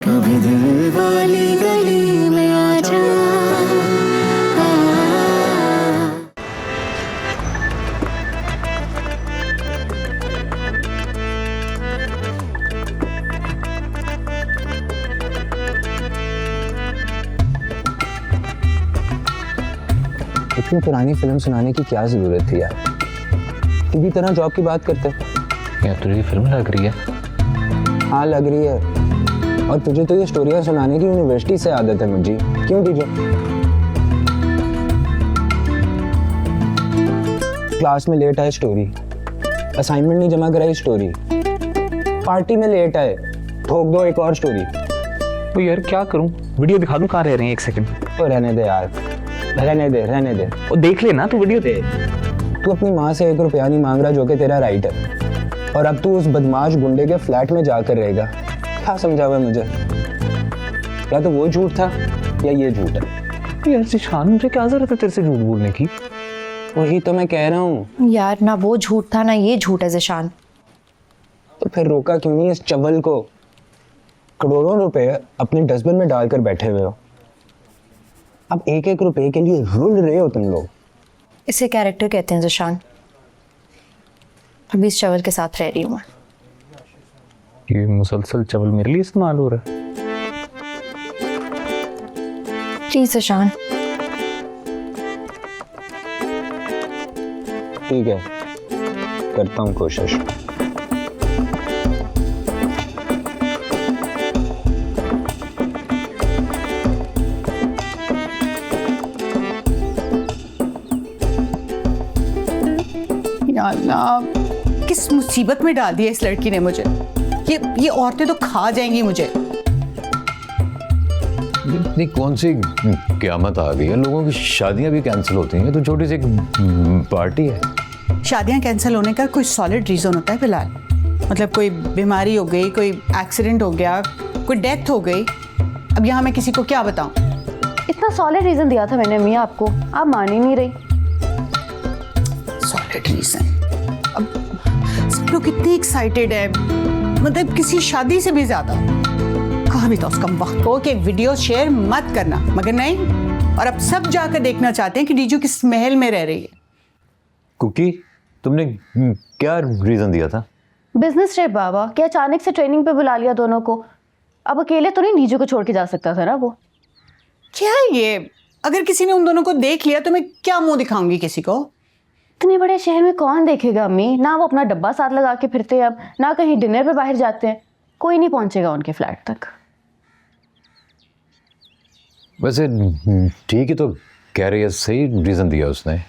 कभी दिल वाली गली में आजा। इतनी पुरानी फिल्म सुनाने की क्या जरूरत थी यार? किसी तरह जॉब की बात करते। यार तुझे फिल्म लग रही है? हाँ लग रही है। और तुझे तो ये स्टोरियां सुनाने की यूनिवर्सिटी से आदत है मुझे। क्यों तुझे? क्लास में लेट आए स्टोरी, असाइनमेंट नहीं जमा कराई स्टोरी, पार्टी में लेट आए ठोक दो एक और स्टोरी। तो यार क्या करूं, वीडियो दिखा दूं? कहाँ रह रहे हैं? एक सेकंड तो रहने दे यार, रहने दे। और देख लेना, तू वीडियो दे। तू अपनी माँ से 1 रुपया नहीं मांग रहा, जो कि तेरा राइट है, और अब तू उस बदमाश गुंडे के फ्लैट में जाकर रहेगा। क्या समझा हुआ है मुझे? या तो वो झूठ था या ये झूठ है। यार ज़ीशान, मुझे क्या जरूरत है तेरे से झूठ बोलने की? वही तो मैं कह रहा हूँ। यार ना वो झूठ था ना ये झूठ है ज़ीशान। तो फिर रोका क्यों नहीं इस चवल को? करोड़ों रुपए अपने डस्टबिन में डालकर बैठे हुए हो। अब 1-1 रुपए के लिए रुल रहे हो तुम लोग। इसे कैरेक्टर कहते हैं ज़ीशान। अभी इस चवल के साथ रह रही हूँ मैं। ये मुसलसल चवल मेरे लिए इस्तेमाल हो रहा है। प्लीज ज़ीशान। ठीक है, करता हूँ कोशिश। या अल्लाह, किस मुसीबत में डाल दिया इस लड़की ने मुझे। ये औरतें तो खा जाएंगी मुझे। इतनी कौन सी क़यामत आ गई है? लोगों की शादियां भी कैंसिल होती हैं, तो छोटी सी एक पार्टी है। शादियां कैंसिल होने का कोई सॉलिड रीज़न होता है फिलहाल? मतलब कोई बीमारी हो गई, कोई एक्सीडेंट हो गया, कोई डेथ हो गई। अब यहाँ मैं किसी को क्या बताऊँ? इतना सॉलिड रीजन दिया था मैंने मियाँ आपको, आप मान ही नहीं रही। Solid reason? अब सब लोग कितने एक्साइटेड है, मतलब किसी शादी से भी ज़्यादा। कहा भी था उसका वक्त को कि वीडियो शेयर मत करना, मगर नहीं। और अब सब जाकर देखना चाहते हैं कि डीजू किस महल में रह रही है। कुकी, तुमने क्या रीजन दिया था? बिजनेस ट्रिप बाबा, क्या अचानक से ट्रेनिंग पे बुला लिया दोनों को। अब अकेले तो नहीं डीजू को छोड़ के जा सकता था ना वो। क्या है ये? अगर किसी ने उन दोनों को देख लिया तो मैं क्या मुंह दिखाऊंगी किसी को? इतने बड़े शहर में कौन देखेगा अम्मी? ना वो अपना डब्बा साथ लगा के फिरते हैं, अब ना कहीं डिनर पे बाहर जाते हैं। कोई नहीं पहुंचेगा उनके फ्लैट तक। वैसे ठीक ही तो कह रही है, सही रीजन दिया उसने।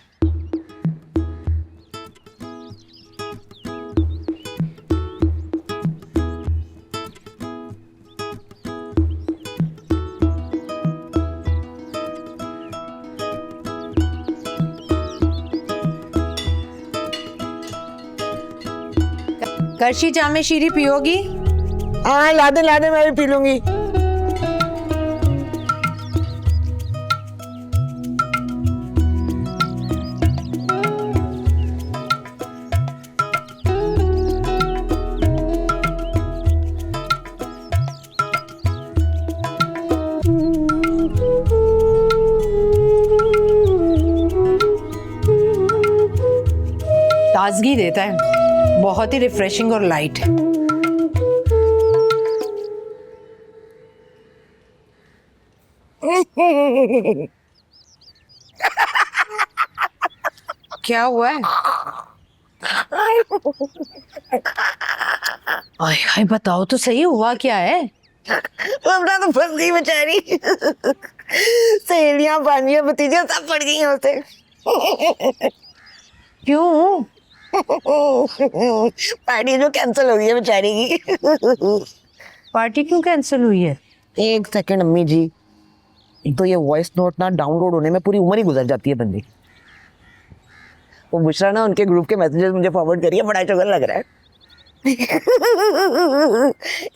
करशी जामे शीरी पियोगी? हाँ ला दे मैं भी पी लूंगी। ताजगी देता है, बहुत ही रिफ्रेशिंग और लाइट है। क्या हुआ है? हाय हाय, बताओ तो सही, हुआ क्या है? अपना तो फंस गई बेचारी। सहेलियां, बानियां, भतीजियां सब पड़ गई हैं उसे। क्यों? पार्टी जो कैंसिल हो गई है बेचारी की। पार्टी क्यों कैंसिल हुई है? 1 सेकंड अम्मी जी, तो ये वॉइस नोट ना डाउनलोड होने में पूरी उम्र ही गुजर जाती है बंदी। वो बुशरा ना उनके ग्रुप के मैसेजेस मुझे फॉरवर्ड करिए, बड़ा चुगल लग रहा है।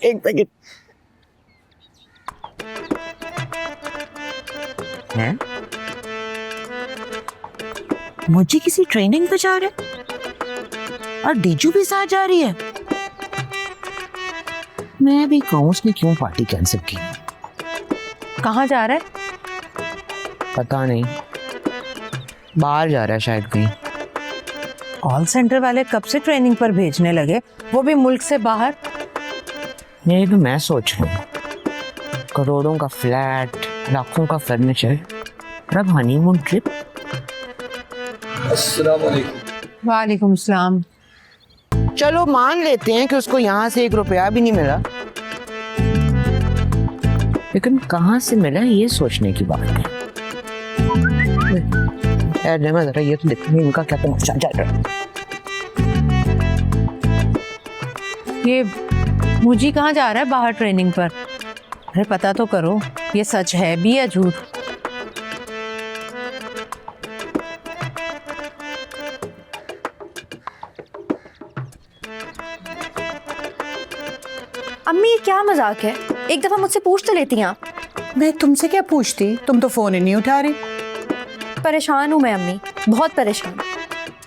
1 सेकंड। हैं? मुझे किसी ट्रेनिंग पे जा रहे और डीजू भी साथ जा रही है। मैं भी कहूँ उसने क्यों पार्टी कैंसिल की। कहाँ जा रहा है? पता नहीं, बाहर जा रहा है शायद कहीं। कॉल सेंटर वाले कब से ट्रेनिंग पर भेजने लगे, वो भी मुल्क से बाहर? नहीं तो मैं सोच रहा हूँ, करोड़ों का फ्लैट, लाखों का फर्नीचर, अब हनीमून ट्रिप। वालेकुम सलाम। चलो मान लेते हैं कि उसको यहाँ से 1 रुपया भी नहीं मिला, लेकिन कहाँ से मिला ये सोचने की बात है। जरा ये तो देखते हैं इनका क्या तमाशा चल रहा है। ये मुझी कहाँ जा रहा है बाहर ट्रेनिंग पर? अरे पता तो करो, ये सच है भी या झूठ? अम्मी ये क्या मजाक है? एक दफा मुझसे पूछ तो लेती हैं आप। मैं तुमसे क्या पूछती, तुम तो फोन ही नहीं उठा रही। परेशान हूँ मैं अम्मी, बहुत परेशान।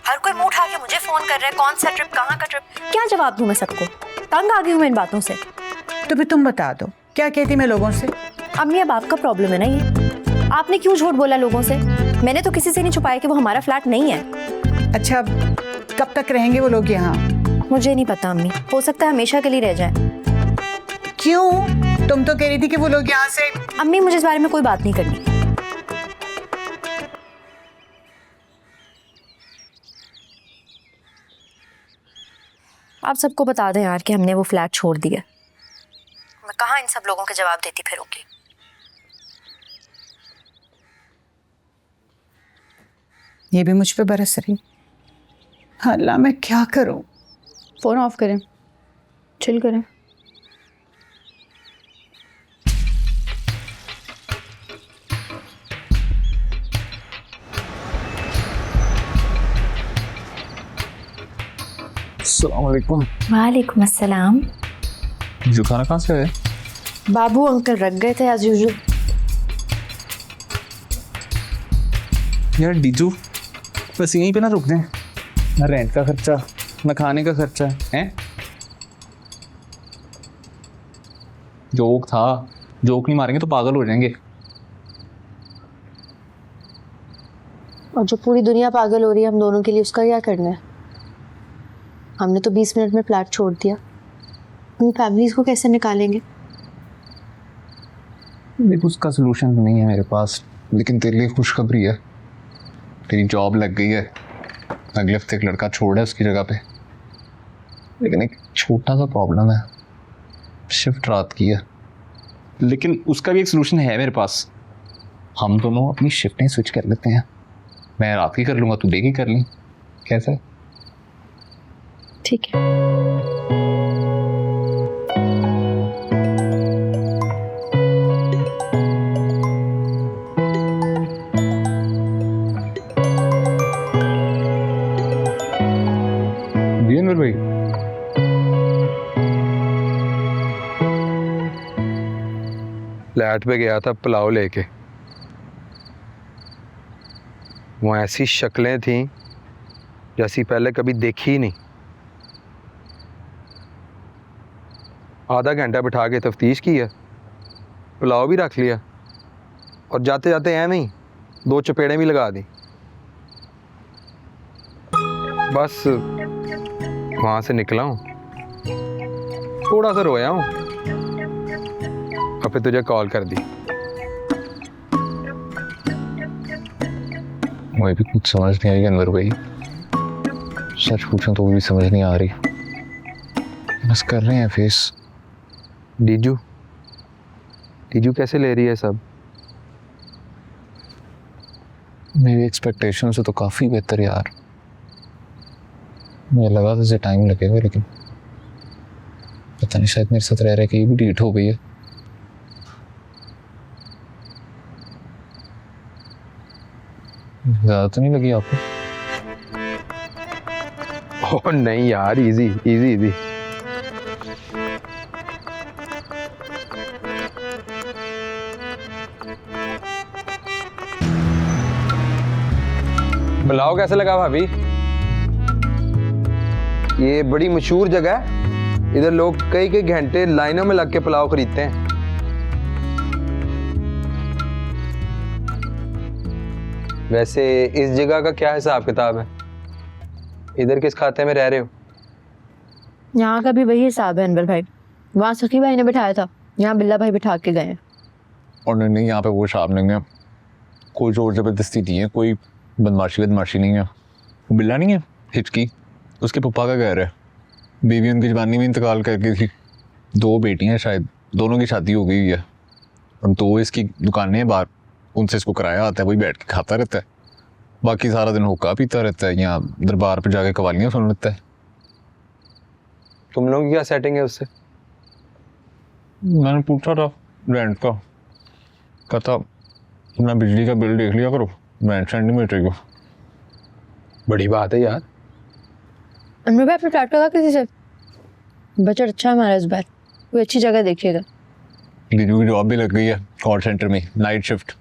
हर कोई मुंह उठा के मुझे फोन कर रहा है, कौन सा ट्रिप, कहाँ का ट्रिप, क्या जवाब दूँ मैं सबको? तंग आ गई हूँ मैं इन बातों से। तो फिर तुम बता दो, क्या कहती मैं लोगों से? अम्मी अब आपका प्रॉब्लम है ना ये। आपने क्यों झूठ बोला लोगों से? मैंने तो किसी से नहीं छुपाया कि वो हमारा फ्लैट नहीं है। अच्छा कब तक रहेंगे वो लोग यहाँ? मुझे नहीं पता अम्मी, हो सकता है हमेशा के लिए रह जाए। क्यों? तुम तो कह रही थी कि वो लोग यहाँ से। अम्मी मुझे इस बारे में कोई बात नहीं करनी। आप सबको बता दें यार कि हमने वो फ्लैट छोड़ दिया। मैं कहाँ इन सब लोगों के जवाब देती फिरूंगी। ये भी मुझ पे बरस रही। अल्लाह मैं क्या करूं? फ़ोन ऑफ करें, चिल करें। अस्सलाम वालेकुम। वालेकुम अस्सलाम। जो खाना कहाँ से है? बाबू अंकल रख गए थे एज यूजुअल। यार डीजू, बस यहीं पे ना रुक जाएं। ना रेंट का खर्चा, ना खाने का खर्चा है। जोक था, जोक नहीं मारेंगे तो पागल हो जाएंगे। और जो पूरी दुनिया पागल हो रही है हम दोनों के लिए, उसका क्या करना है? हमने तो 20 मिनट में फ्लैट छोड़ दिया, अपनी फैमिलीज को कैसे निकालेंगे? देख उसका सोल्यूशन तो नहीं है मेरे पास, लेकिन तेरे लिए खुशखबरी है। तेरी जॉब लग गई है, अगले हफ्ते एक लड़का छोड़ है उसकी जगह पे। लेकिन एक छोटा सा प्रॉब्लम है, शिफ्ट रात की है। लेकिन उसका भी एक सोल्यूशन है मेरे पास। हम दोनों अपनी शिफ्टें स्विच कर लेते हैं। मैं रात की कर लूँगा, तू डे की कर ली, कैसा है? ठीक है। जी अनवर भाई, फ्लैट पे गया था पुलाव लेके। वो ऐसी शक्लें थीं जैसी पहले कभी देखी ही नहीं। आधा घंटा बिठा के तफ्तीश की है, पुलाव भी रख लिया और जाते जाते ऐਵੇਂ ही 2 चपेड़ें भी लगा दी। बस वहाँ से निकला हूँ, थोड़ा सा रोया हूँ और फिर तुझे कॉल कर दी। मुझे भी कुछ समझ नहीं आई अनवर भाई। सच पूछूं तो वो भी समझ नहीं आ रही। बस कर रहे हैं फेस। डीजू कैसे ले रही है सब? मेरी एक्सपेक्टेशन से तो काफ़ी बेहतर यार। मुझे लगा था इसे टाइम लगेगा, लेकिन पता नहीं शायद मेरे साथ रह रहे कि ये भी डीट हो गई है। ज़्यादा तो नहीं लगी आपको? ओह नहीं यार, इजी इजी इजी। पुलाव कैसे लगा भाभी? ये बड़ी मशहूर जगह है, इधर लोग कई कई घंटे लाइनों में लग के पुलाव खरीदते हैं। वैसे इस जगह का क्या हिसाब किताब है? इधर किस खाते में रह रहे हो? यहाँ का भी वही हिसाब है अनवर भाई। वहाँ सखी भाई ने बिठाया था, यहाँ बिल्ला भाई बिठा के गए हैं। और नहीं, यहाँ पे वो हिसाब नहीं है, कोई जोर जबरदस्ती नहीं है, कोई बदमाशी नहीं है। वो बिल्ला नहीं है हिचकी, उसके पप्पा का घर है। बीवी उनकी जवानी में इंतकाल कर गई थी। 2 बेटियां शायद, दोनों की शादी हो गई है। और 2 इसकी दुकानें हैं बाहर, उनसे इसको किराया आता है, वही बैठ के खाता रहता है। बाकी सारा दिन हुक्का पीता रहता है, यहाँ दरबार पर जाके कवालियाँ सुन लेता है। तुम लोगों की क्या सेटिंग है उससे? मैंने पूछा था रेंट का, कहता अपना बिजली का बिल देख लिया करो, रेंट सेंड नहीं मिल रही। बड़ी बात है यार। अनवर भाई अपने फ्लैट का किसी से बजट अच्छा है हमारा इस बार, कोई अच्छी जगह देखिएगा। दीदी की जॉब भी लग गई है कॉल सेंटर में, नाइट शिफ्ट।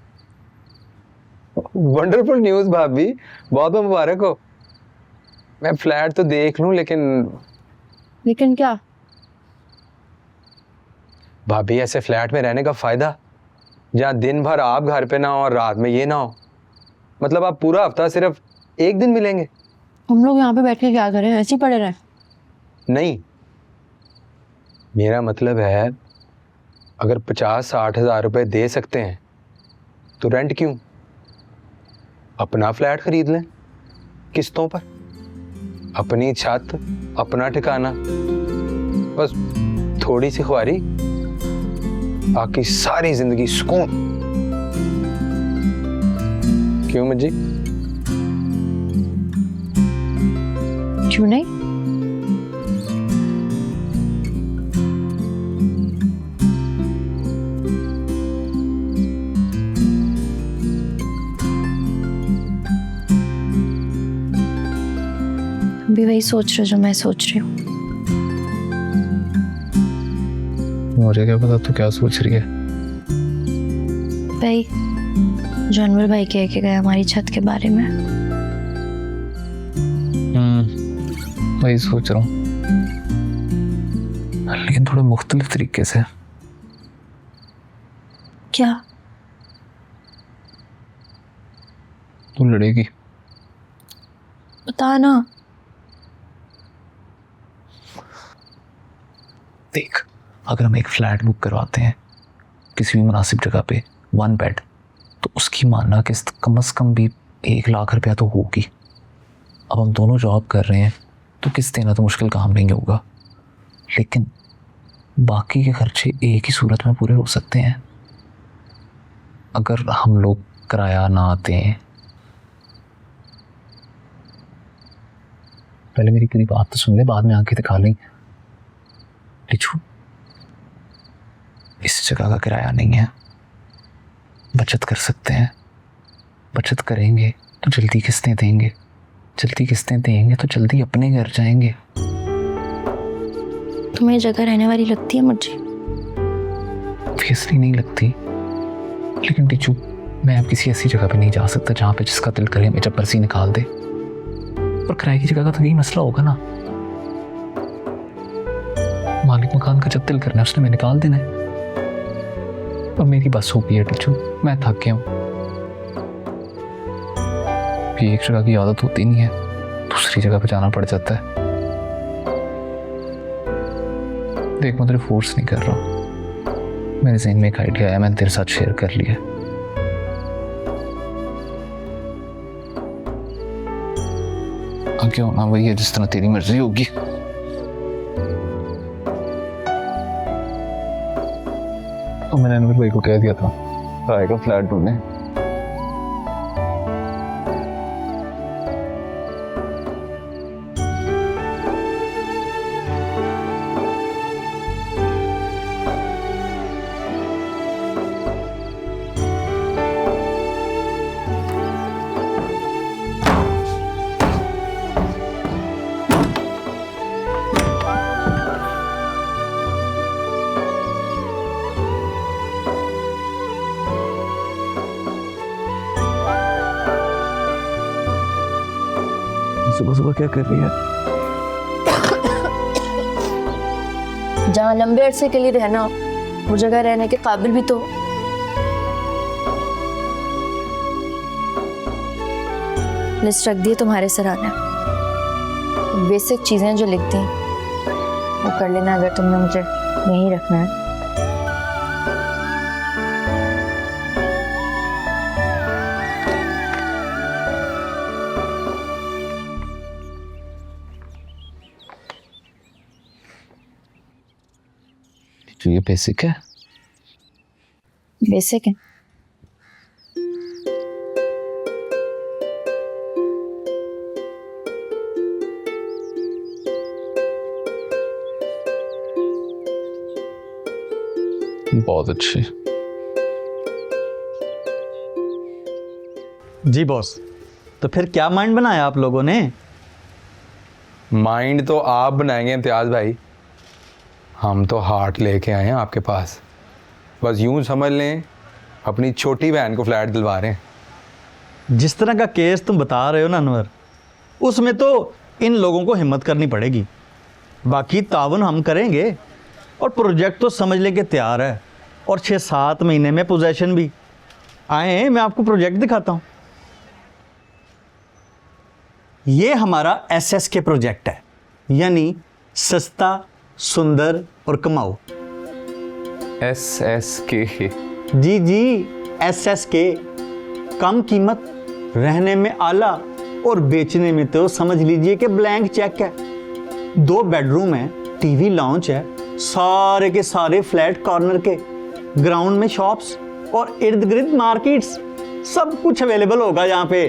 वंडरफुल न्यूज़ भाभी, बहुत बहुत मुबारक हो। मैं फ्लैट तो देख लूं, लेकिन क्या भाभी ऐसे फ्लैट में रहने का फायदा, जहाँ दिन भर आप घर पे ना हो और रात में ये ना हो। मतलब आप पूरा हफ्ता सिर्फ एक दिन मिलेंगे। हम लोग यहाँ पे बैठ के क्या करें, ऐसे ही पड़े रहें? नहीं, मेरा मतलब है अगर 50-60 हज़ार रुपए दे सकते हैं तो रेंट क्यों, अपना फ्लैट खरीद लें किस्तों पर, अपनी छत, अपना ठिकाना, बस थोड़ी सी ख्वारी, बाकी सारी जिंदगी सुकून। क्यों मज्जी? क्यों नहीं? भी वही सोच रहे हो जो मैं सोच रही हूँ। मुझे क्या पता तू क्या सोच रही है। भाई जो अनवर भाई कह के गए हमारी छत के बारे में। वही सोच रहा हूँ, लेकिन थोड़े मुख्तलिफ तरीके से। क्या? तू लड़ेगी? बता ना। देख, अगर हम एक फ्लैट बुक करवाते हैं किसी भी मुनासिब जगह पे, 1 बेड, तो उसकी मानना किस्त कम से कम भी 1 लाख रुपया तो होगी। अब हम दोनों जॉब कर रहे हैं तो किस्त देना तो मुश्किल काम नहीं होगा, लेकिन बाकी के खर्चे एक ही सूरत में पूरे हो सकते हैं अगर हम लोग किराया ना दें। पहले मेरी पूरी बात तो सुन ले, बाद में आंखें दिखा लें। लिचू, इस जगह का किराया नहीं है, बचत कर सकते हैं। बचत करेंगे तो जल्दी किस्तें देंगे, जल्दी किस्तें देंगे तो जल्दी अपने घर जाएंगे। तुम्हें जगह रहने वाली लगती है मुझे? ऑब्वियसली नहीं लगती, लेकिन टिचू मैं अब किसी ऐसी जगह पे नहीं जा सकता जहाँ पे जिसका दिल करे हमें जबरदस्ती निकाल दे। और किराए की जगह का तो यही मसला होगा ना, मालिक मकान का जब दिल करना है उसने मैं निकाल देना है। और मेरी बस हो गई है टिचू, मैं थक गया हूँ। एक जगह की आदत होती नहीं है, दूसरी जगह पे जाना पड़ जाता है। देख, मैं तेरे फोर्स नहीं कर रहा हूँ, मेरे ज़हन में एक आइडिया है, मैंने तेरे साथ शेयर कर लिया। अब क्या होना वही है, जिस तरह तेरी मर्जी होगी। तो मैंने अनवर भाई को कह दिया था आएगा फ्लैट ढूंढने। सुबह सुबह क्या कर रही है? जहाँ लंबे अरसे के लिए रहना हो, वो जगह रहने के काबिल भी तो हो। लिस्ट रख दी है तुम्हारे सराहना। बेसिक चीजें जो लिखती हैं वो कर लेना अगर तुमने मुझे यहीं रखना है। तो ये बेसिक है। बेसिक है। बहुत अच्छी। जी बॉस, तो फिर क्या माइंड बनाया आप लोगों ने? माइंड तो आप बनाएंगे इम्तियाज़ भाई, हम तो हार्ट लेके आए हैं आपके पास। बस यूं समझ लें अपनी छोटी बहन को फ्लैट दिलवा रहे हैं। जिस तरह का केस तुम बता रहे हो ना अनवर, उसमें तो इन लोगों को हिम्मत करनी पड़ेगी। बाकी तावन हम करेंगे और प्रोजेक्ट तो समझ लेके तैयार है, और 6-7 महीने में पोजेशन भी। आए, मैं आपको प्रोजेक्ट दिखाता हूँ। ये हमारा SSK प्रोजेक्ट है, यानी सस्ता, सुंदर और कमाओ। SSK। जी जी, SSK। कम कीमत, रहने में आला और बेचने में तो समझ लीजिए कि ब्लैंक चेक है। 2 बेडरूम है, टीवी लॉन्च है, सारे के सारे फ्लैट कॉर्नर के, ग्राउंड में शॉप्स और इर्द गिर्द मार्केट्स, सब कुछ अवेलेबल होगा यहाँ पे।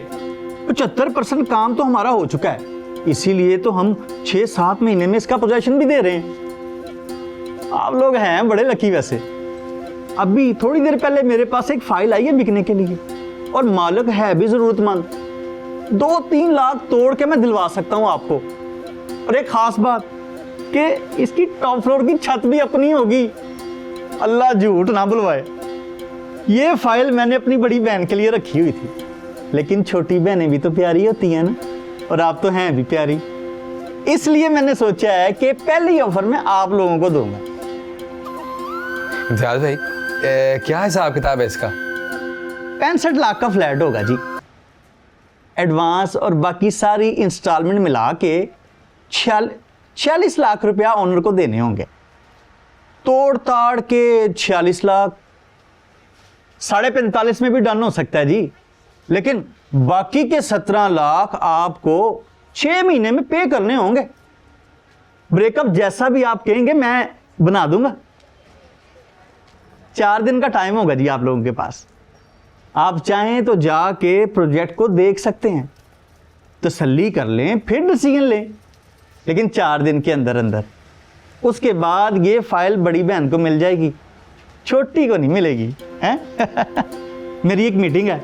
75% काम तो हमारा हो चुका है, इसीलिए तो हम 6-7 महीने में इसका पोजेशन भी दे रहे हैं। आप लोग हैं बड़े लकी। वैसे अभी थोड़ी देर पहले मेरे पास एक फाइल आई है बिकने के लिए, और मालिक है भी जरूरतमंद। 2-3 लाख तोड़ के मैं दिलवा सकता हूँ आपको। और एक खास बात कि इसकी टॉप फ्लोर की छत भी अपनी होगी। अल्लाह झूठ ना बुलवाए। ये फाइल मैंने अपनी बड़ी बहन के लिए रखी हुई थी, लेकिन छोटी बहनें भी तो प्यारी होती हैं ना, और आप तो हैं भी प्यारी। इसलिए मैंने सोचा है कि पहली ऑफर में आप लोगों को दूंगा। इम्तियाज़ भाई, क्या हिसाब किताब है इसका? 65 लाख का फ्लैट होगा जी। एडवांस और बाकी सारी इंस्टॉलमेंट मिला के 46 लाख रुपया ओनर को देने होंगे। तोड़ ताड़ के 46 लाख, 45.5 में भी डन हो सकता है जी, लेकिन बाकी के 17 लाख आपको 6 महीने में पे करने होंगे। ब्रेकअप जैसा भी आप कहेंगे मैं बना दूंगा। 4 दिन का टाइम होगा जी आप लोगों के पास। आप चाहें तो जाके प्रोजेक्ट को देख सकते हैं, तसल्ली कर लें, फिर डिसीजन लें, लेकिन 4 दिन के अंदर अंदर। उसके बाद ये फाइल बड़ी बहन को मिल जाएगी, छोटी को नहीं मिलेगी हैं? मेरी एक मीटिंग है,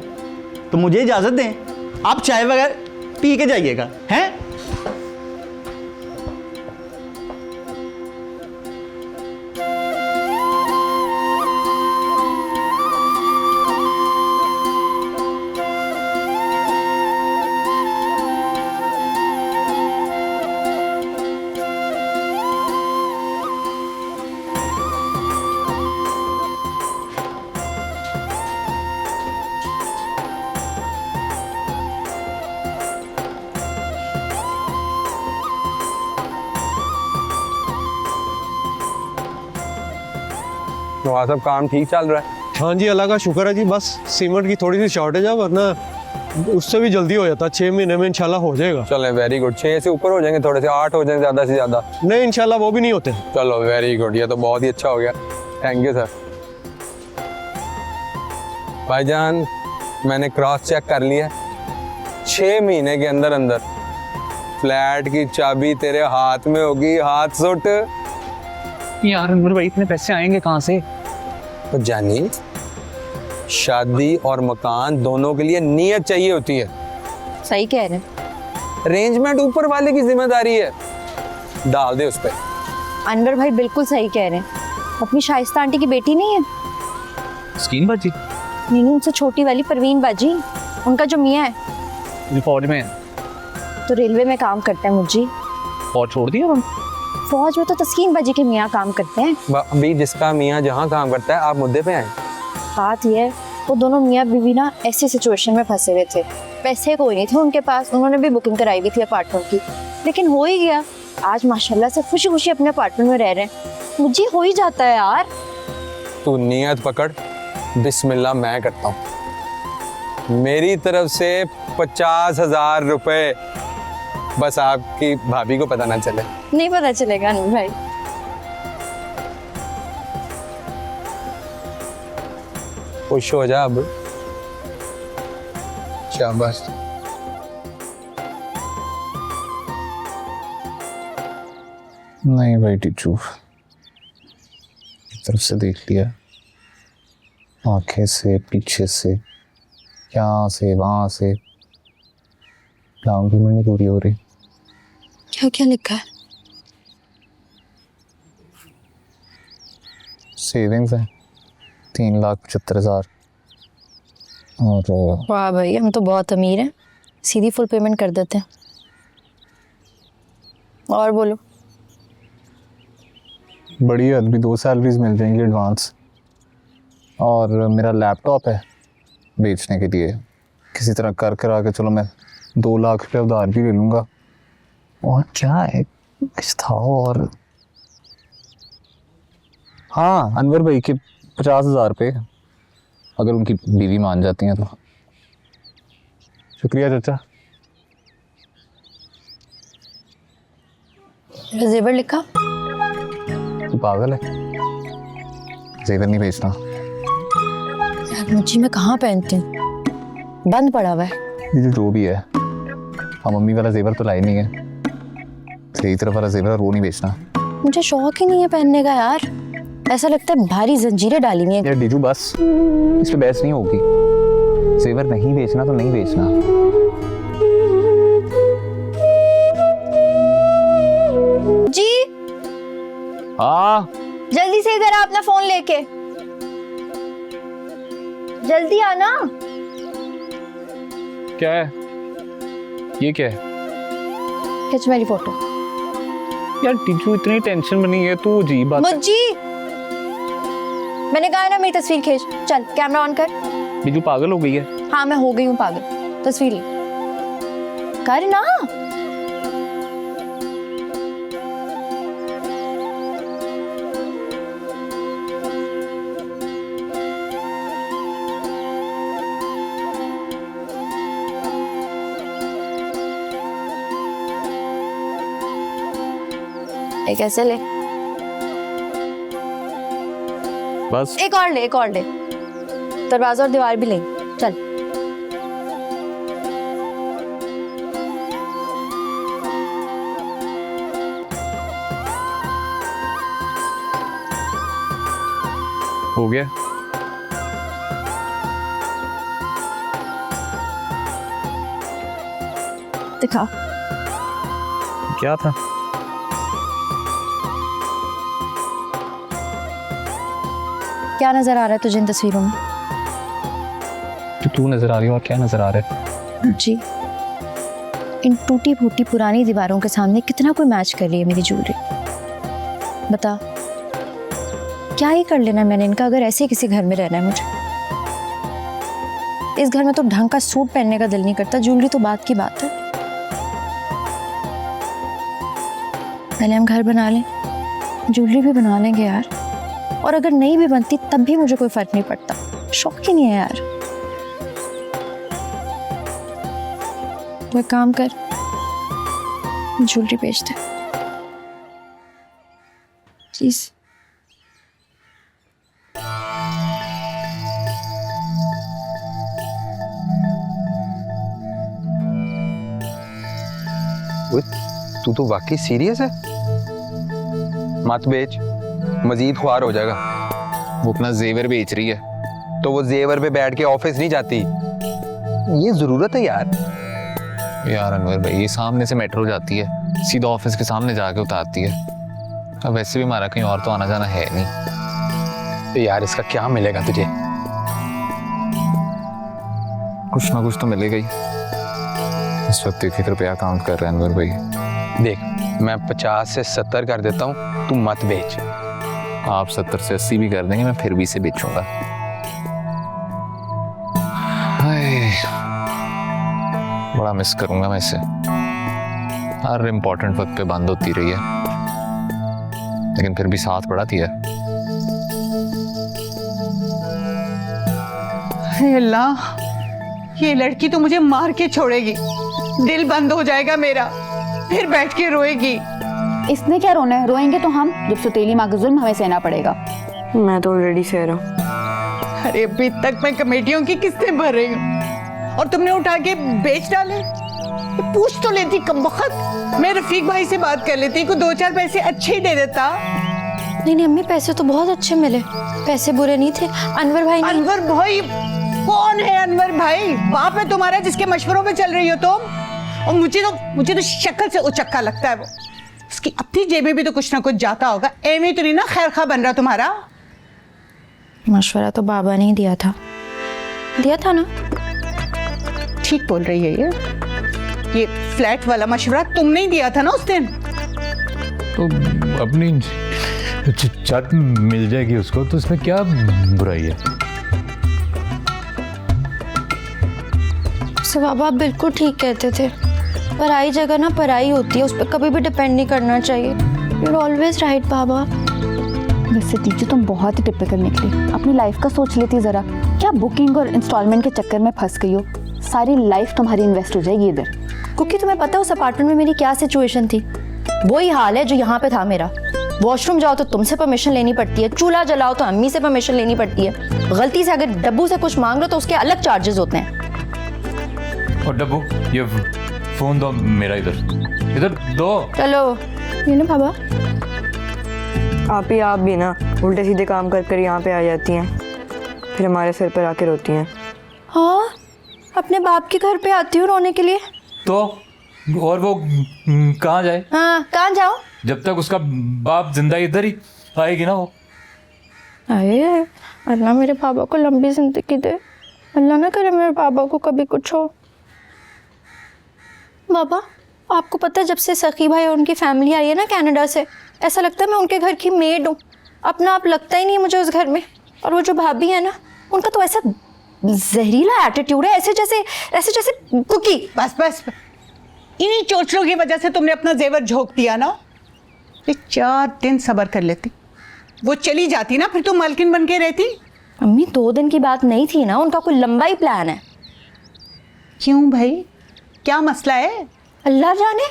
तो मुझे इजाजत दें, आप चाय वगैरह पी के जाइएगा हैं? तो वहाँ सब काम ठीक चल रहा है? हाँ जी, अल्लाह का शुक्र है जी। बस सीमेंट की थोड़ी सी शॉर्टेज है, वरना उससे भी जल्दी हो जाता। 6 महीने में इंशाल्लाह हो जाएगा। चलें, वेरी गुड। 6 से ऊपर हो जाएंगे, थोड़े से 8 हो जाएंगे ज़्यादा से ज़्यादा। नहीं, इंशाल्लाह वो भी नहीं होते। चलो वेरी गुड, ये तो बहुत ही अच्छा हो गया। Thank you sir. भाईजान, मैंने क्रॉस चेक कर लिया, 6 महीने के अंदर अंदर फ्लैट की चाबी तेरे हाथ में होगी। हाथ सुट। यार अनवर भाई, इतने पैसे आएंगे कहाँ से? तो जानी, शादी और मकान दोनों के लिए नीयत चाहिए होती है। सही कह रहे हैं। अरेंजमेंट ऊपर वाले की जिम्मेदारी है, डाल दे उस पर। अनवर भाई बिल्कुल सही कह रहे हैं। अपनी शाइस्ता आंटी की बेटी नहीं है स्कीन बाजी? नीनू उनसे छोटी वाली परवीन बाजी, उनका जो मियाँ है फौज में है। तो रेलवे में काम करते हैं मुझी। फौज छोड़ दिया हम? फौज में तो तस्कीन बाजी के मियाँ काम करते हैं। अभी जिसका मियाँ जहाँ काम करता है, आप मुद्दे पे आए। बात यह है, वो दोनों मियाँ बीवी ना ऐसी सिचुएशन में फंसे हुए थे, पैसे कोई नहीं थे उनके पास, उन्होंने भी बुकिंग कराई हुई थी अपार्टमेंट की, लेकिन हो ही गया। आज माशाल्लाह से खुशी खुशी अपने अपार्टमेंट में रह रहे हैं। मुझे हो ही जाता है यार। तू नियत पकड़, बिस्मिल्लाह मैं करता हूँ। मेरी तरफ से 50,000 रुपए, बस आपकी भाभी को पता ना चले। नहीं पता चलेगा अनवर भाई। खुश हो जा अब, शाबाश। नहीं भाई टीचू, तरफ से देख लिया, आंखें से, पीछे से, यहाँ से, वहां से, डाउन पेमेंट नहीं पूरी हो रही। क्या क्या लिखा है? सेविंग्स है 3,75,000 और वाह भाई, हम तो बहुत अमीर हैं, सीधी फुल पेमेंट कर देते हैं। और बोलो। बढ़िया, अभी 2 सैलरीज मिल जाएंगी एडवांस, और मेरा लैपटॉप है बेचने के लिए, किसी तरह कर करा के चलो मैं 2 लाख रुपये उधार भी ले लूँगा। और क्या है कुछ था, और हाँ अनवर भाई के 50,000 रुपये, अगर उनकी बीवी मान जाती हैं तो। शुक्रिया चाचा। जेवर लिखा? तू पागल है, जेवर नहीं बेचना। यार मुझे मैं कहाँ पहनती हूँ, बंद पड़ा हुआ है। ये जो भी है, हम मम्मी वाला जेवर तो लाई नहीं है, सही तरफ वाला जेवर वो नहीं बेचना। मुझे शौक ही नहीं है पहनने का यार, ऐसा लगता है भारी जंजीरें डाली हुई हैं। यार डीजू बस, इस पे बहस नहीं होगी, जेवर नहीं बेचना तो नहीं बेचना। जी हाँ जल्दी से इधर आ, अपना फोन लेके जल्दी आना। क्या है ये, क्या है? खिंच मेरी फोटो। यार टीचू इतनी टेंशन बनी है, तू अजीब बात है। मुझी मैंने कहा ना मेरी तस्वीर खींच, चल कैमरा ऑन कर। टीचू पागल हो गई है? हाँ मैं हो गई हूँ पागल, तस्वीर ले कर ना। एक ऐसे ले, बस एक और ले, एक और ले, दरवाजा और दीवार भी ले, चल। हो गया। दिखा क्या था? क्या नजर आ रहा है तुझे इन तस्वीरों में? तू नजर आ रही है, और क्या नजर आ रहा है? जी इन टूटी फूटी पुरानी दीवारों के सामने कितना कोई मैच कर रही है मेरी ज्वेलरी। बता क्या ही कर लेना मैंने इनका, अगर ऐसे किसी घर में रहना है मुझे। इस घर में तो ढंग का सूट पहनने का दिल नहीं करता, ज्वेलरी तो बात की बात है। पहले हम घर बना लें, ज्वेलरी भी बना लेंगे यार, और अगर नहीं भी बनती तब भी मुझे कोई फर्क नहीं पड़ता, शौक ही नहीं है यार। तो एक काम कर, ज्वेलरी बेच दे प्लीज। तू तो वाकई सीरियस है? मत बेच, मजीद ख्वार हो जाएगा। वो अपना जेवर बेच रही है। तो वो जेवर पे बैठ के ऑफिस नहीं जाती, ये जरूरत है यार। यार अनवर भाई, ये सामने से मेट्रो जाती है, सीधा ऑफिस के सामने जाके उतारती है। अब वैसे भी हमारा कहीं और तो आना जाना है नहीं। तो यार इसका क्या मिलेगा तुझे? कुछ ना कुछ तो मिलेगा ही। इस वक्त 1,000 रुपया काउंट कर रहे हैं अनवर भाई। देख मैं 50 से 70 कर देता हूँ, तू मत बेच। आप 70 से 80 भी कर देंगे, मैं फिर भी इसे बेचूंगा। हाय, बड़ा मिस करूंगा मैं इसे। हर इम्पोर्टेंट वक्त पे बंद होती रही है, लेकिन फिर भी साथ बढ़ाती है। हे अल्लाह, ये लड़की तो मुझे मार के छोड़ेगी, दिल बंद हो जाएगा मेरा, फिर बैठ के रोएगी। इसने क्या रोना है, रोएंगे तो हम, जब सुतेली माँ का जुल्म हमें सहना पड़ेगा। मैं तो ऑलरेडी सह रहा हूँ। अरे अभी तक मैं कमेटियों की किस्तें भर रही हूँ और तुमने उठा के बेच डाले। पूछ तो लेती कमबख्त, मैं रफीक भाई से बात कर लेती, को 2-4 पैसे अच्छे ही दे देता। नहीं नहीं अम्मी, पैसे तो बहुत अच्छे मिले, पैसे बुरे नहीं थे। अनवर भाई अनवर भाई कौन है? अनवर भाई बाप है तुम्हारा जिसके मशवरों पे चल रही हो तुम। और मुझे तो शक्ल से उचक्का लगता है वो। उसकी अपनी जेब में भी तो कुछ ना कुछ जाता होगा, एम तो नहीं ना खैर खा बन रहा तुम्हारा। मशवरा तो बाबा ने ही दिया था ना। ठीक बोल रही है ये फ्लैट वाला मशवरा तुमने ही दिया था ना उस दिन। तो अपनी छत मिल जाएगी उसको, तो इसमें क्या बुराई है? बाबा आप बिल्कुल ठीक कहते थे, पराई जगह ना पराई होती है, उस पर कभी भी डिपेंड नहीं करना चाहिए। You're always right बाबा। वैसे दीजिए तुम बहुत ही टिपिकल निकली, अपनी लाइफ का सोच लेती ज़रा। क्या बुकिंग और इंस्टॉलमेंट के चक्कर में फंस गई हो? सारी लाइफ तुम्हारी इन्वेस्ट हो जाएगी इधर। क्योंकि तुम्हें पता है उस अपार्टमेंट में मेरी क्या सिचुएशन थी? वही हाल है जो यहाँ पे था मेरा। वॉशरूम जाओ तो तुमसे परमिशन लेनी पड़ती है, चूल्हा जलाओ तो अम्मी से परमिशन लेनी पड़ती है, गलती से अगर डब्बू से कुछ मांग लो तो उसके अलग चार्जेस होते हैं। और डब्बू, ये फोन दो मेरा, इधर दो। चलो ये ना बाबा। आप भी ना उल्टे सीधे काम कर यहाँ पे आ जाती हैं, फिर हमारे सिर पर आके रोती हैं। हाँ, अपने बाप के घर पे आती हूँ रोने के लिए। तो और वो कहाँ जाए? हाँ, कहाँ जाओ? जब तक उसका बाप जिंदा इधर ही आएगी ना वो। अरे अल्लाह मेरे पापा को लंबी जिंदगी दे, अल्लाह ना करे मेरे पापा को कभी कुछ हो। बाबा आपको पता है जब से सखी भाई और उनकी फैमिली आई है ना कनाडा से, ऐसा लगता है मैं उनके घर की मेड हूँ, अपना आप लगता ही नहीं है मुझे उस घर में। और वो जो भाभी है ना, उनका तो ऐसा जहरीला एटीट्यूड है, ऐसे जैसे कुकी। बस इन्हीं चोचलों की वजह से तुमने अपना जेवर झोंक दिया ना। 4 दिन सब्र कर लेती, वो चली जाती ना, फिर तुम मालकिन बन के रहती। अम्मी 2 दिन की बात नहीं थी ना, उनका कोई लंबा ही प्लान है। क्यों भाई, क्या मसला है? अल्लाह जाने।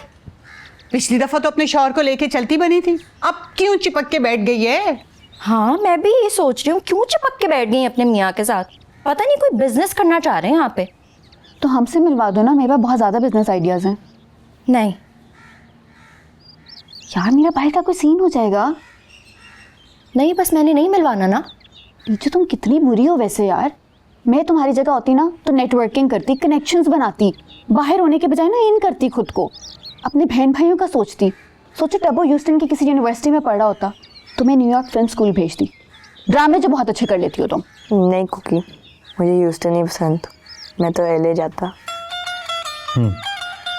पिछली दफा तो अपने शौहर को लेके चलती बनी थी, अब क्यों चिपक के बैठ गई है? हाँ मैं भी ये सोच रही हूँ, क्यों चिपक के बैठ गई अपने मियाँ के साथ? पता नहीं कोई बिजनेस करना चाह रहे हैं यहाँ पे। तो हमसे मिलवा दो ना, मेरे पास बहुत ज़्यादा बिजनेस आइडियाज़ हैं। नहीं यार मेरा भाई का कोई सीन हो जाएगा। नहीं बस मैंने नहीं मिलवाना ना। टीचर तुम कितनी बुरी हो वैसे यार। मैं तुम्हारी जगह होती ना तो नेटवर्किंग करती, कनेक्शंस बनाती, बाहर होने के बजाय ना इन करती खुद को, अपने बहन भाइयों का सोचती। सोचो टबो ह्यूस्टन की किसी यूनिवर्सिटी में पढ़ा होता, तुम्हें न्यूयॉर्क फिल्म स्कूल भेजती। ड्रामे जो बहुत अच्छे कर लेती हो तुम। नहीं कुकी, मुझे ह्यूस्टन ही पसंद, मैं तो एलए जाता।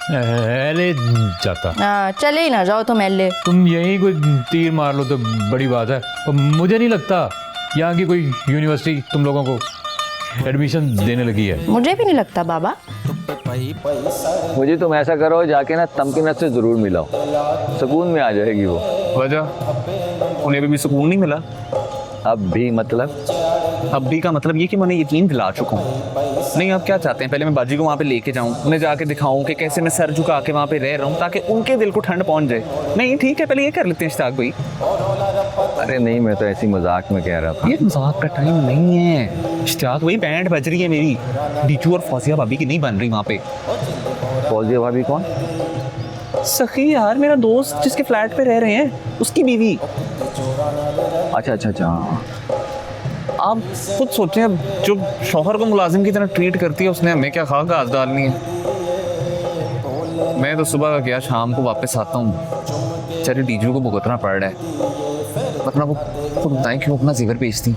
एलए जाता? हाँ चले ही ना जाओ तुम एलए। तुम यहीं कोई तीर मार लो तो बड़ी बात है। और मुझे नहीं लगता यहाँ की कोई यूनिवर्सिटी तुम लोगों को एडमिशन देने लगी है। मुझे भी नहीं लगता बाबा। मुझे तुम ऐसा करो, जाके ना तमकीनत से ज़रूर मिलाओ, सुकून में आ जाएगी वो। वजह उन्हें भी सुकून नहीं मिला। अब भी मतलब? अब भी का मतलब ये कि मैं उन्हें यकीन दिला चुका हूँ। नहीं आप क्या चाहते हैं, पहले मैं बाजी को वहाँ पे लेके जाऊँ, उन्हें जाके दिखाऊँ कि कैसे मैं सर झुका के वहाँ पे रह रहा हूँ, ताकि उनके दिल को ठंड पहुँच जाए। नहीं ठीक है, पहले ये कर लेते हैं इश्ताक भाई। अरे नहीं, मैं तो ऐसी मजाक में कह रहा था। ये मजाक का टाइम नहीं है इश्ताक, वही बैंड बज रही है मेरी, डीचू और फौजिया भाभी की नहीं बन रही वहाँ पे। फौजिया भाभी कौन? सखी यार, मेरा दोस्त जिसके फ्लैट पे रह रहे हैं, उसकी बीवी। अच्छा। आप खुद सोचें, अब जो शौहर को मुलाजिम की तरह ट्रीट करती है, उसने हमें क्या खा घास डालनी है। मैं तो सुबह का गया, शाम को वापस आता हूँ, चले डीजू को भुगतना पड़ रहा है, वरना वो बताएं क्यों अपना जेवर बेचती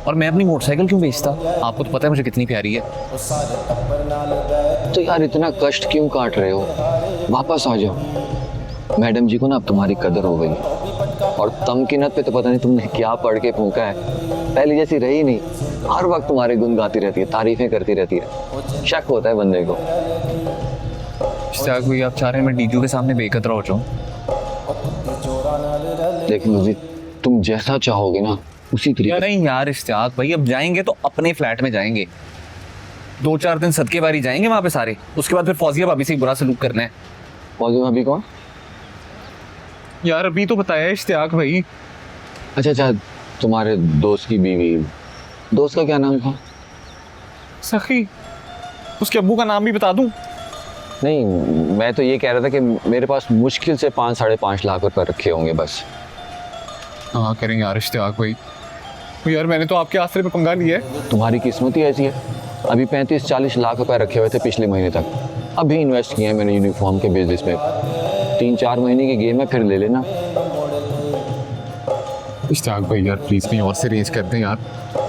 और मैं अपनी मोटरसाइकिल क्यों बेचता। आपको तो पता है मुझे कितनी प्यारी है। तो यार इतना कष्ट क्यों काट रहे हो, वापस आ जाओ। मैडम जी को ना अब तुम्हारी कदर हो गई और तमकीनत पे तो पता नहीं तुमने क्या पढ़ के फूंका है, पहले जैसी रही नहीं। हर वक्त तुम्हारे गुण गाती रहती है, तारीफें करती रहती है, शक होता है बंदे को। इश्तियाक भाई आप चाह रहे हैं मैं डीजू के सामने बेकदरा हो जाऊं? लेकिन मुझे तुम जैसा चाहोगे ना उसी तरीके। नहीं यार इश्तियाक भाई, अब जाएंगे तो अपने फ्लैट में जाएंगे, 2-4 दिन सदके बारी जाएंगे वहां पे सारे, उसके बाद फिर फौजिया भाभी से बुरा सलूक करना है। फौजिया भाभी कौन? यार अभी तो बताया इश्तियाक भाई। अच्छा, तुम्हारे दोस्त की बीवी, दोस्त का क्या नाम था? सखी। उसके अब्बू का नाम भी बता दूं? नहीं, मैं तो ये कह रहा था कि मेरे पास मुश्किल से 5-5.5 लाख रुपए रखे होंगे बस। हाँ करेंगे यार इश्तियाक भाई। यार मैंने तो आपके आसरे पे पंगा लिया है। तुम्हारी किस्मत ही ऐसी है। अभी 35-40 लाख रुपए रखे हुए थे पिछले महीने तक, अभी इन्वेस्ट किए हैं मैंने यूनिफॉर्म के बिजनेस में। 3-4 महीने की गेम है, फिर ले लेना। इश्तियाक भाई यार प्लीज कहीं और से अरेंज कर दें यार,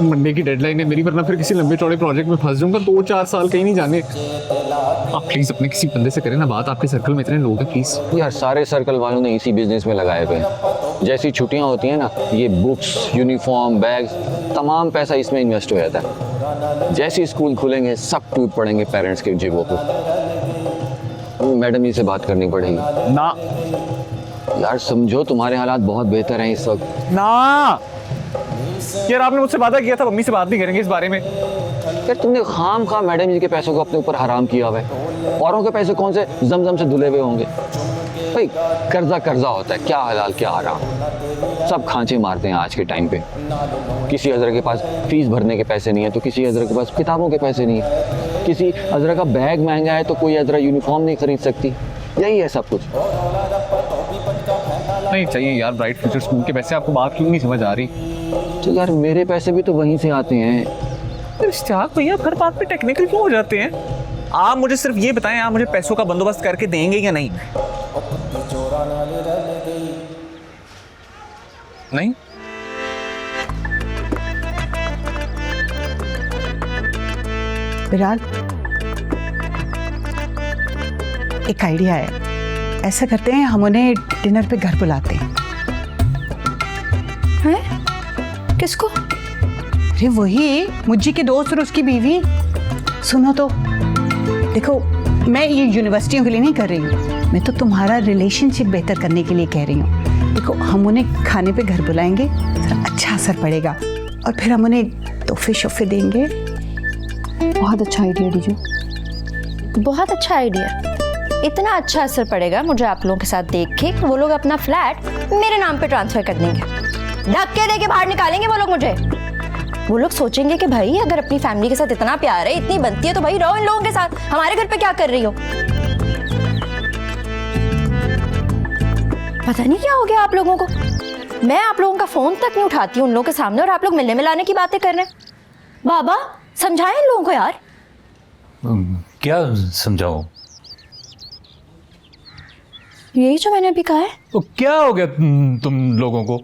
मंडे की डेडलाइन है मेरी, वरना फिर किसी लंबे चौड़े प्रोजेक्ट में फंस जाऊंगा। 2-4 साल कहीं नहीं जाने। आप प्लीज अपने किसी बंदे से करें ना बात, आपके सर्कल में इतने लोग हैं प्लीज। यार सारे सर्कल वालों ने इसी बिजनेस में लगाए हुए हैं। जैसी छुट्टियां होती हैं ना, ये बुक्स, यूनिफॉर्म, बैग्स, तमाम पैसा इसमें इन्वेस्ट हो जाता है। जैसे स्कूल खुलेंगे सब टूट पड़ेंगे पेरेंट्स के जेबों को। मैडम जी से बात करनी पड़ेगी ना। यार समझो, तुम्हारे हालात बहुत बेहतर हैं इस वक्त ना। यार आपने मुझसे वादा किया था मम्मी से बात नहीं करेंगे इस बारे में। यार तुमने खाम खा मैडम जी के पैसों को अपने ऊपर हराम किया हुआ है। औरों के पैसे कौन से जमजम से धुले हुए होंगे भाई? कर्जा कर्जा होता है, क्या हलाल क्या हराम, सब खांचे मारते हैं आज के टाइम पे। किसी अजरा के पास फीस भरने के पैसे नहीं है तो किसी अजरा के पास किताबों के पैसे नहीं है, किसी अजरा का बैग महंगा है तो कोई अजरा यूनिफॉर्म नहीं खरीद सकती। यही है सब कुछ। नहीं चाहिए यार ब्राइट फ्यूचर स्कूल के पैसे, आपको बात क्यों नहीं समझ आ रही? तो यार मेरे पैसे भी तो वहीं से आते हैं। इश्तियाक भैया हर बात पे टेक्निकल क्यों हो जाते हैं? आप मुझे सिर्फ ये बताएं, आप मुझे पैसों का बंदोबस्त करके देंगे या नहीं? नहीं? विराल, एक आइडिया है। ऐसा करते हैं, हम उन्हें डिनर पे घर बुलाते हैं। किसको? अरे वही मुज्जी के दोस्त और उसकी बीवी। सुनो तो, देखो मैं ये यूनिवर्सिटियों के लिए नहीं कर रही हूँ, मैं तो तुम्हारा रिलेशनशिप बेहतर करने के लिए कह रही हूँ। देखो हम उन्हें खाने पे घर बुलाएंगे, अच्छा असर पड़ेगा, और फिर हम उन्हें तोहफे शोफे देंगे। बहुत अच्छा आइडिया दीजिए। बहुत अच्छा आइडिया। इतना अच्छा असर पड़ेगा मुझे आप लोगों के साथ देख के कि वो लोग अपना फ्लैट मेरे नाम पे ट्रांसफर कर देंगे, धक्के देके बाहर निकालेंगे वो लोग मुझे। वो लोग सोचेंगे कि भाई अगर अपनी फैमिली के साथ इतना प्यार है, इतनी बनती है, तो भाई रहो इन लोगों के साथ, हमारे घर पे क्या कर रही हो? पता नहीं क्या हो गया आप लोगों को। मैं आप लोगों का फोन तक नहीं उठाती हूँ उन लोगों के सामने, और आप लोग मिलने मिलाने की बातें कर रहे हैं। बाबा समझाएं इन लोगों को यार। क्या समझाओ? यही जो मैंने अभी कहा है। तो क्या हो गया तुम लोगों को?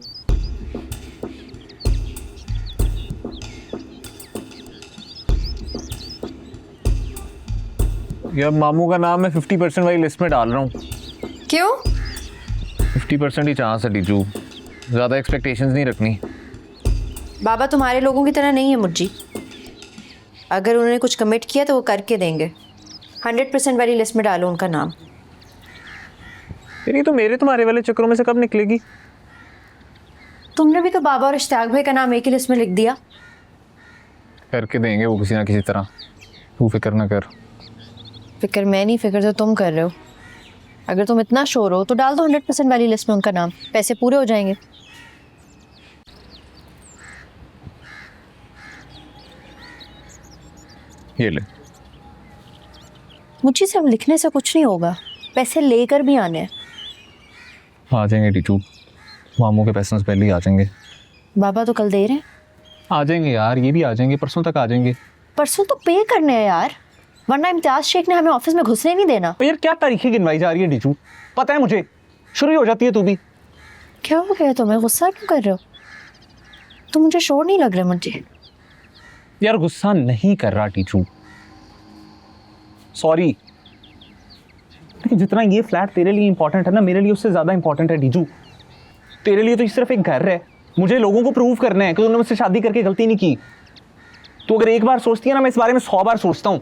यार मामू का नाम मैं 50% वाली लिस्ट में डाल रहा हूँ। क्यों? 50% ही चांस है डीजू, ज़्यादा एक्सपेक्टेशंस नहीं रखनी। बाबा तुम्हारे लोगों की तरह नहीं है मुज्जी, अगर उन्होंने कुछ कमिट किया तो वो करके देंगे। 100% वाली लिस्ट में डालो उनका नाम। ये तो मेरे तुम्हारे वाले चक्रों में से कब निकलेगी? तुमने भी तो बाबा और इश्तियाक भाई का नाम एक ही लिस्ट में लिख दिया। करके देंगे वो किसी ना किसी तरह, तू फिक्र ना कर। फिक्र मैं नहीं, फिक्र तो तुम कर रहे हो। अगर तुम इतना श्योर हो तो डाल दो 100% वाली लिस्ट में उनका नाम, पैसे पूरे हो जाएंगे। ये ले। मुझे सिर्फ लिखने से कुछ नहीं होगा, पैसे लेकर भी आने हैं। आ जाएंगे टीचू, मामू के पैसे पहले ही आ जाएंगे। बाबा तो कल दे रहे हैं। आ जाएंगे यार, ये भी आ जाएंगे, परसों तक आ जाएंगे। परसों तो पे करने हैं यार, वरना इम्तियाज शेख ने हमें ऑफिस में घुसने नहीं देना। यार क्या तारीखें गिनवाई जा रही है टीचू, पता है मुझे, शुरू ही हो जाती है तू भी। क्या हो गया तुम्हें, गुस्सा क्यों कर रहे हो? तुम मुझे शोर नहीं लग रहा मुझे। यार गुस्सा नहीं कर रहा टीचू, सॉरी, कि जितना ये फ्लैट तेरे लिए इंपॉर्टेंट है ना, मेरे लिए उससे ज़्यादा इंपॉर्टेंट है डीजू। तेरे लिए तो ये सिर्फ एक घर है, मुझे लोगों को प्रूव करना है कि तूने मुझसे शादी करके गलती नहीं की। तो अगर एक बार सोचती है ना, मैं इस बारे में 100 बार सोचता हूँ।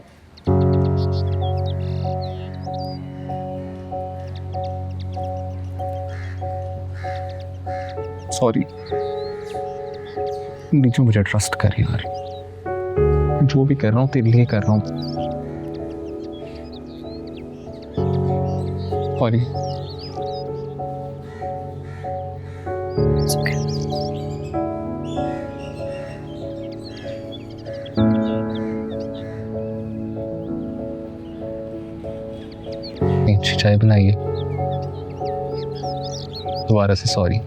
सॉरी नीचे, मुझे ट्रस्ट कर यार, जो भी कर रहा हूँ तेरे लिए कर रहा हूँ। सॉरी। अच्छी चाय बनाइए, दोबारा से सॉरी।